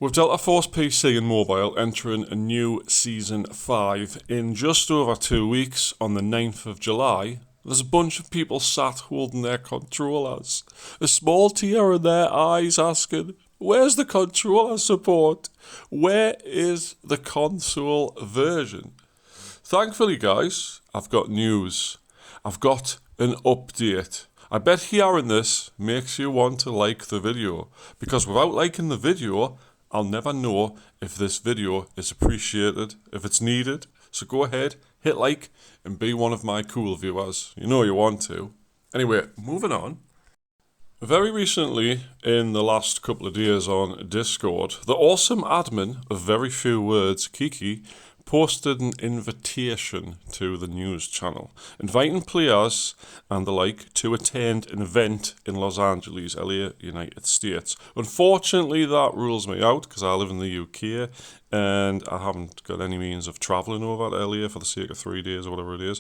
With Delta Force PC and mobile entering a new Season 5 in just over 2 weeks on the 9th of July, there's a bunch of people sat holding their controllers. A small tear in their eyes asking, where's the controller support? Where is the console version? Thankfully guys, I've got news. I've got an update. I bet hearing this makes you want to like the video, because without liking the video, I'll never know if this video is appreciated, if it's needed. So go ahead, hit like, and be one of my cool viewers. You know you want to. Anyway, moving on. Very recently, in the last couple of days on Discord, the awesome admin of Very Few Words, Kiki, posted an invitation to the news channel, inviting players and the like to attend an event in Los Angeles, LA, United States. Unfortunately, that rules me out because I live in the UK and I haven't got any means of travelling over to LA for the sake of 3 days or whatever it is.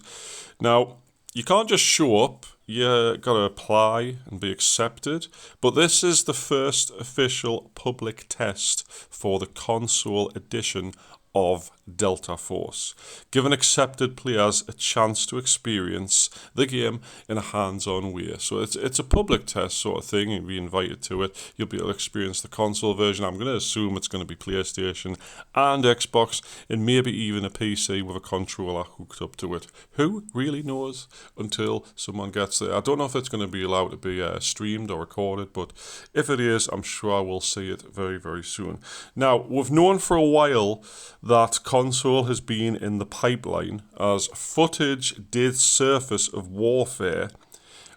Now, you can't just show up, you gotta apply and be accepted, but this is the first official public test for the console edition of Delta Force, giving accepted players a chance to experience the game in a hands-on way. So it's a public test sort of thing. You'll be invited to it. You'll be able to experience the console version. I'm going to assume it's going to be PlayStation and Xbox, and maybe even a PC with a controller hooked up to it. Who really knows until someone gets there? I don't know if it's going to be allowed to be streamed or recorded, but if it is, I'm sure we'll see it very, very soon. Now, we've known for a while that console has been in the pipeline, as footage did surface of warfare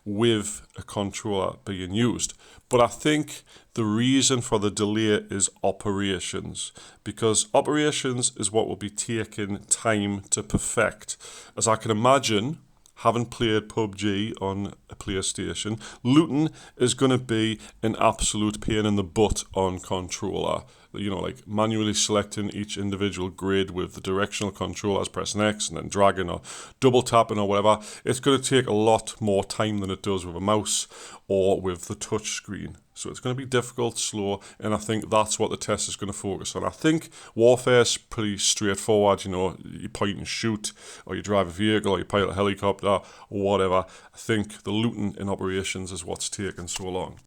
with a controller being used. But I think the reason for the delay is operations, because operations is what will be taking time to perfect. As I can imagine, having played PUBG on a PlayStation, looting is going to be an absolute pain in the butt on controller. You know, like manually selecting each individual grid with the directional controllers, pressing X and then dragging or double tapping or whatever. It's going to take a lot more time than it does with a mouse or with the touch screen. So it's going to be difficult, slow, and I think that's what the test is going to focus on. I think warfare is pretty straightforward. You know, you point and shoot, or you drive a vehicle, or you pilot a helicopter, or whatever. I think the looting in operations is what's taken so long.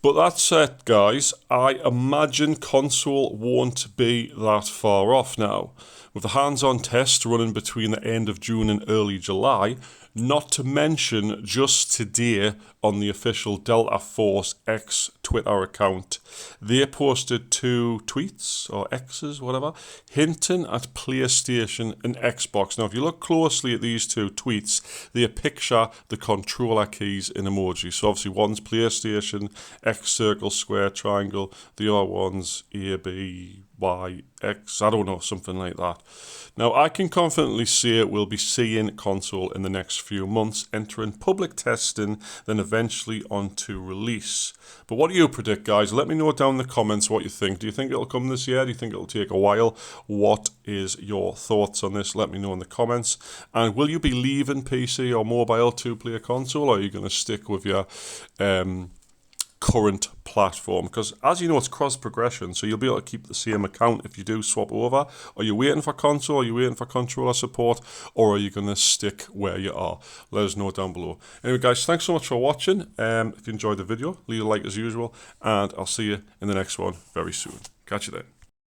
But that said, guys, I imagine console won't be that far off now. With the hands-on test running between the end of June and early July, not to mention just today on the official Delta Force X Twitter account, they posted 2 tweets, or X's, whatever, hinting at PlayStation and Xbox. Now, if you look closely at these 2 tweets, they picture the controller keys in emoji. So obviously one's PlayStation, X, circle, square, triangle, the other one's A, B, Y, X, I don't know, something like that. Now, I can confidently say we'll be seeing console in the next few months, entering public testing, then eventually onto release. But what do you predict, guys? Let me know down in the comments what you think. Do you think it'll come this year? Do you think it'll take a while? What is your thoughts on this? Let me know in the comments. And will you be leaving PC or mobile to play a console, or are you going to stick with your current platform? Because as you know, it's cross progression, so you'll be able to keep the same account if you do swap over. Are you waiting for console? Are you waiting for controller support? Or are you going to stick where you are? Let us know down below. Anyway guys, thanks so much for watching. If you enjoyed the video, leave a like as usual, and I'll see you in the next one very soon. Catch you then.